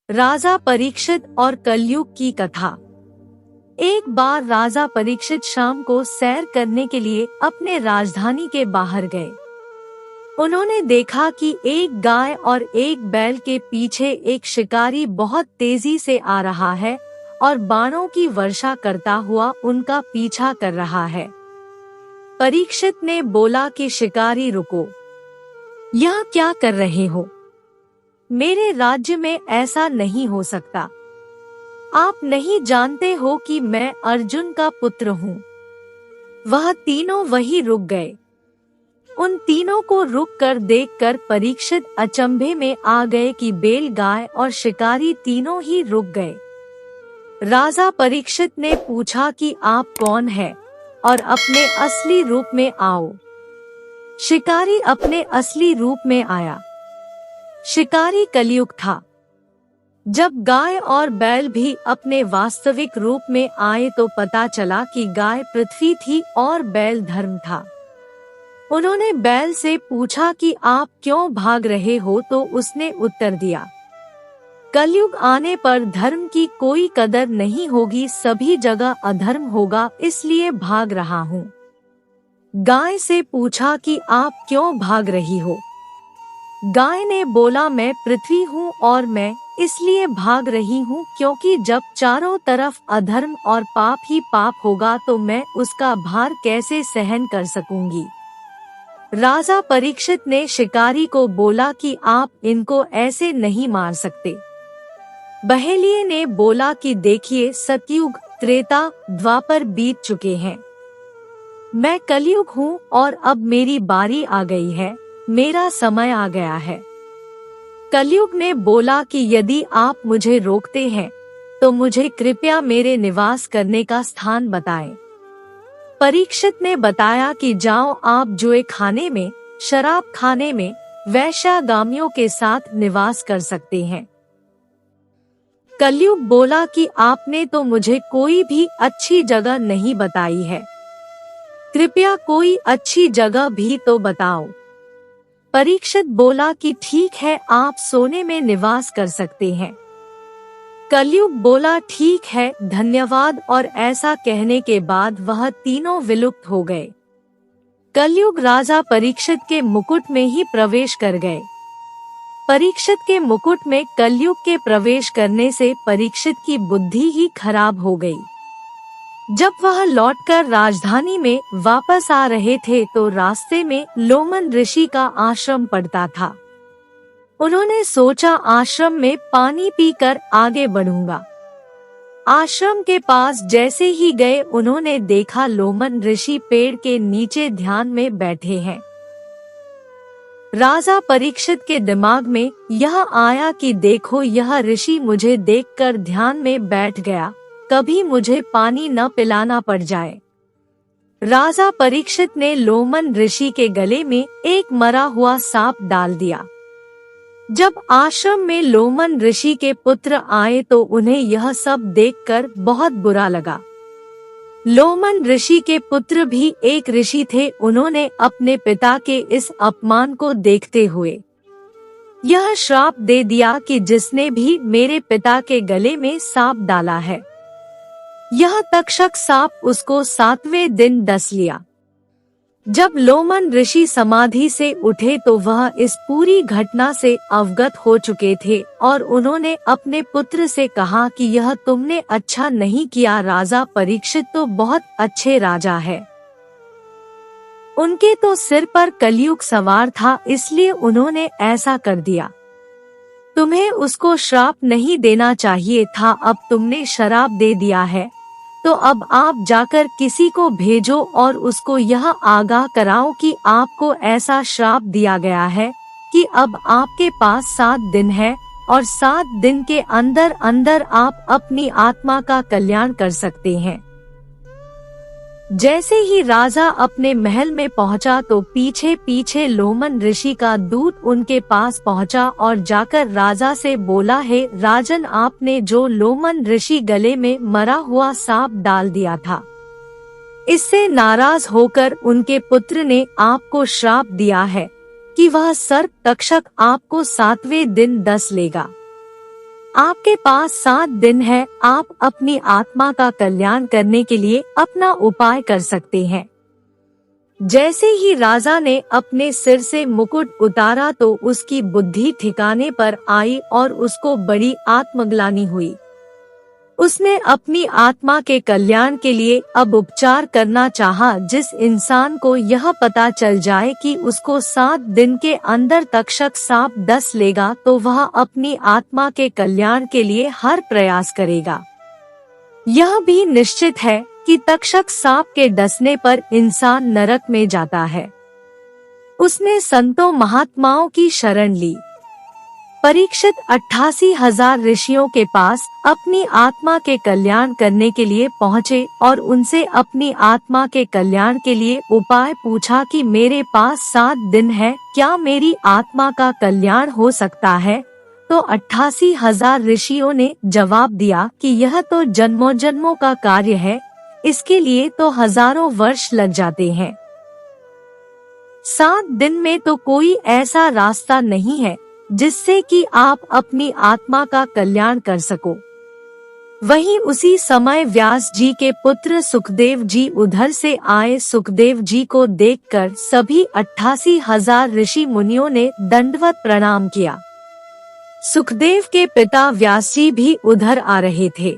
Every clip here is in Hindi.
राजा परीक्षित और कलयुग की कथा। एक बार राजा परीक्षित शाम को सैर करने के लिए अपने राजधानी के बाहर गए। उन्होंने देखा कि एक गाय और एक बैल के पीछे एक शिकारी बहुत तेजी से आ रहा है और बाणों की वर्षा करता हुआ उनका पीछा कर रहा है। परीक्षित ने बोला कि शिकारी रुको, यह क्या कर रहे हो? मेरे राज्य में ऐसा नहीं हो सकता। आप नहीं जानते हो कि मैं अर्जुन का पुत्र हूँ। वह तीनों वहीं रुक गए। उन तीनों को रुक कर देखकर परीक्षित अचंभे में आ गए कि बैल, गाय और शिकारी तीनों ही रुक गए। राजा परीक्षित ने पूछा कि आप कौन हैं और अपने असली रूप में आओ। शिकारी अपने असली रूप में आया। शिकारी कलयुग था। जब गाय और बैल भी अपने वास्तविक रूप में आए तो पता चला कि गाय पृथ्वी थी और बैल धर्म था। उन्होंने बैल से पूछा कि आप क्यों भाग रहे हो, तो उसने उत्तर दिया, कलयुग आने पर धर्म की कोई कदर नहीं होगी, सभी जगह अधर्म होगा, इसलिए भाग रहा हूँ। गाय से पूछा कि आप क्यों भाग रही हो? गाय ने बोला, मैं पृथ्वी हूँ और मैं इसलिए भाग रही हूँ क्योंकि जब चारों तरफ अधर्म और पाप ही पाप होगा तो मैं उसका भार कैसे सहन कर सकूंगी। राजा परीक्षित ने शिकारी को बोला कि आप इनको ऐसे नहीं मार सकते। बहेलिये ने बोला कि देखिए, सतयुग, त्रेता, द्वापर बीत चुके हैं। मैं कलयुग हूँ और अब मेरी बारी आ गई है, मेरा समय आ गया है। कलयुग ने बोला कि यदि आप मुझे रोकते हैं तो मुझे कृपया मेरे निवास करने का स्थान बताएं। परीक्षित ने बताया कि जाओ, आप जुए खाने में, शराब खाने में, वैश्यागामियों के साथ निवास कर सकते हैं। कलयुग बोला कि आपने तो मुझे कोई भी अच्छी जगह नहीं बताई है, कृपया कोई अच्छी जगह भी तो बताओ। परीक्षित बोला कि ठीक है, आप सोने में निवास कर सकते हैं। कलयुग बोला ठीक है, धन्यवाद, और ऐसा कहने के बाद वह तीनों विलुप्त हो गए। कलयुग राजा परीक्षित के मुकुट में ही प्रवेश कर गए। परीक्षित के मुकुट में कलयुग के प्रवेश करने से परीक्षित की बुद्धि ही खराब हो गई। जब वह लौटकर राजधानी में वापस आ रहे थे तो रास्ते में लोमन ऋषि का आश्रम पड़ता था। उन्होंने सोचा आश्रम में पानी पीकर आगे बढ़ूंगा। आश्रम के पास जैसे ही गए उन्होंने देखा लोमन ऋषि पेड़ के नीचे ध्यान में बैठे हैं। राजा परीक्षित के दिमाग में यह आया कि देखो, यह ऋषि मुझे देखकर ध्यान में बैठ गया, कभी मुझे पानी न पिलाना पड़ जाए। राजा परीक्षित ने लोमन ऋषि के गले में एक मरा हुआ सांप डाल दिया। जब आश्रम में लोमन ऋषि के पुत्र आए तो उन्हें यह सब देखकर बहुत बुरा लगा। लोमन ऋषि के पुत्र भी एक ऋषि थे। उन्होंने अपने पिता के इस अपमान को देखते हुए यह श्राप दे दिया कि जिसने भी मेरे पिता के गले में सांप डाला है, यह तक्षक सांप उसको 7वें दिन डस लिया। जब लोमन ऋषि समाधि से उठे तो वह इस पूरी घटना से अवगत हो चुके थे और उन्होंने अपने पुत्र से कहा कि यह तुमने अच्छा नहीं किया, राजा परीक्षित तो बहुत अच्छे राजा है। उनके तो सिर पर कलयुग सवार था, इसलिए उन्होंने ऐसा कर दिया। तुम्हें उसको श्राप नहीं देना चाहिए था, अब तुमने शराप दे दिया है, तो अब आप जाकर किसी को भेजो और उसको यह आगाह कराओ कि आपको ऐसा श्राप दिया गया है कि अब आपके पास 7 दिन है और 7 दिन के अंदर अंदर आप अपनी आत्मा का कल्याण कर सकते हैं। जैसे ही राजा अपने महल में पहुंचा तो पीछे पीछे लोमन ऋषि का दूत उनके पास पहुंचा और जाकर राजा से बोला, है राजन, आपने जो लोमन ऋषि गले में मरा हुआ सांप डाल दिया था, इससे नाराज होकर उनके पुत्र ने आपको श्राप दिया है कि वह सर्प तक्षक आपको 7वें दिन डस लेगा। आपके पास 7 दिन है, आप अपनी आत्मा का कल्याण करने के लिए अपना उपाय कर सकते हैं। जैसे ही राजा ने अपने सिर से मुकुट उतारा तो उसकी बुद्धि ठिकाने पर आई और उसको बड़ी आत्मग्लानि हुई। उसने अपनी आत्मा के कल्याण के लिए अब उपचार करना चाहा। जिस इंसान को यह पता चल जाए कि उसको 7 दिन के अंदर तक्षक सांप डस लेगा तो वह अपनी आत्मा के कल्याण के लिए हर प्रयास करेगा। यह भी निश्चित है कि तक्षक सांप के डसने पर इंसान नरक में जाता है। उसने संतों महात्माओं की शरण ली। परीक्षित 88,000 ऋषियों के पास अपनी आत्मा के कल्याण करने के लिए पहुँचे और उनसे अपनी आत्मा के कल्याण के लिए उपाय पूछा कि मेरे पास 7 दिन है, क्या मेरी आत्मा का कल्याण हो सकता है? तो 88,000 ऋषियों ने जवाब दिया कि यह तो जन्मों जन्मों का कार्य है, इसके लिए तो हजारों वर्ष लग जाते हैं। 7 दिन में तो कोई ऐसा रास्ता नहीं है जिससे कि आप अपनी आत्मा का कल्याण कर सको। वहीं उसी समय व्यास जी के पुत्र सुखदेव जी उधर से आए। सुखदेव जी को देखकर सभी 88,000 ऋषि मुनियों ने दंडवत प्रणाम किया। सुखदेव के पिता व्यास जी भी उधर आ रहे थे।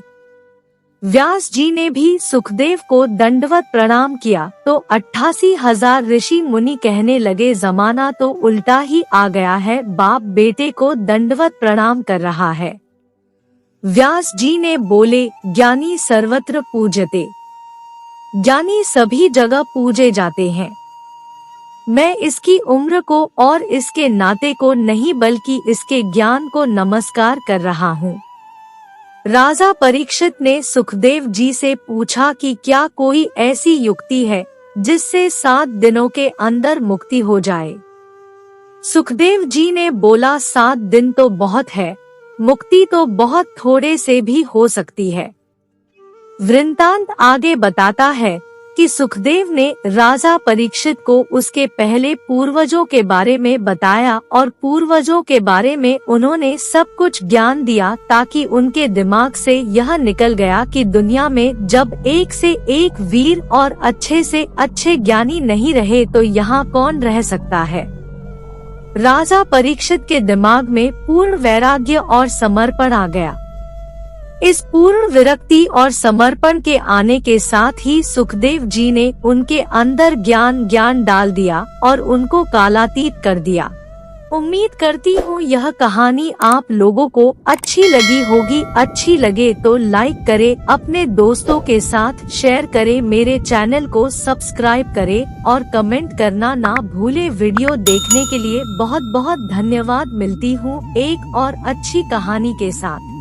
व्यास जी ने भी सुखदेव को दंडवत प्रणाम किया तो 88,000 ऋषि मुनि कहने लगे, जमाना तो उल्टा ही आ गया है, बाप बेटे को दंडवत प्रणाम कर रहा है। व्यास जी ने बोले, ज्ञानी सर्वत्र पूज्यते, ज्ञानी सभी जगह पूजे जाते हैं। मैं इसकी उम्र को और इसके नाते को नहीं बल्कि इसके ज्ञान को नमस्कार कर रहा हूँ। राजा परीक्षित ने सुखदेव जी से पूछा कि क्या कोई ऐसी युक्ति है जिससे 7 दिनों के अंदर मुक्ति हो जाए? सुखदेव जी ने बोला, 7 दिन तो बहुत है, मुक्ति तो बहुत थोड़े से भी हो सकती है। वृत्तांत आगे बताता है कि सुखदेव ने राजा परीक्षित को उसके पहले पूर्वजों के बारे में बताया और पूर्वजों के बारे में उन्होंने सब कुछ ज्ञान दिया ताकि उनके दिमाग से यह निकल गया कि दुनिया में जब एक से एक वीर और अच्छे से अच्छे ज्ञानी नहीं रहे तो यहाँ कौन रह सकता है। राजा परीक्षित के दिमाग में पूर्ण वैराग्य और समर्पण आ गया। इस पूर्ण विरक्ति और समर्पण के आने के साथ ही सुखदेव जी ने उनके अंदर ज्ञान डाल दिया और उनको कालातीत कर दिया। उम्मीद करती हूँ यह कहानी आप लोगों को अच्छी लगी होगी। अच्छी लगे तो लाइक करें, अपने दोस्तों के साथ शेयर करें, मेरे चैनल को सब्सक्राइब करें और कमेंट करना ना भूले। वीडियो देखने के लिए बहुत बहुत धन्यवाद। मिलती हूँ एक और अच्छी कहानी के साथ।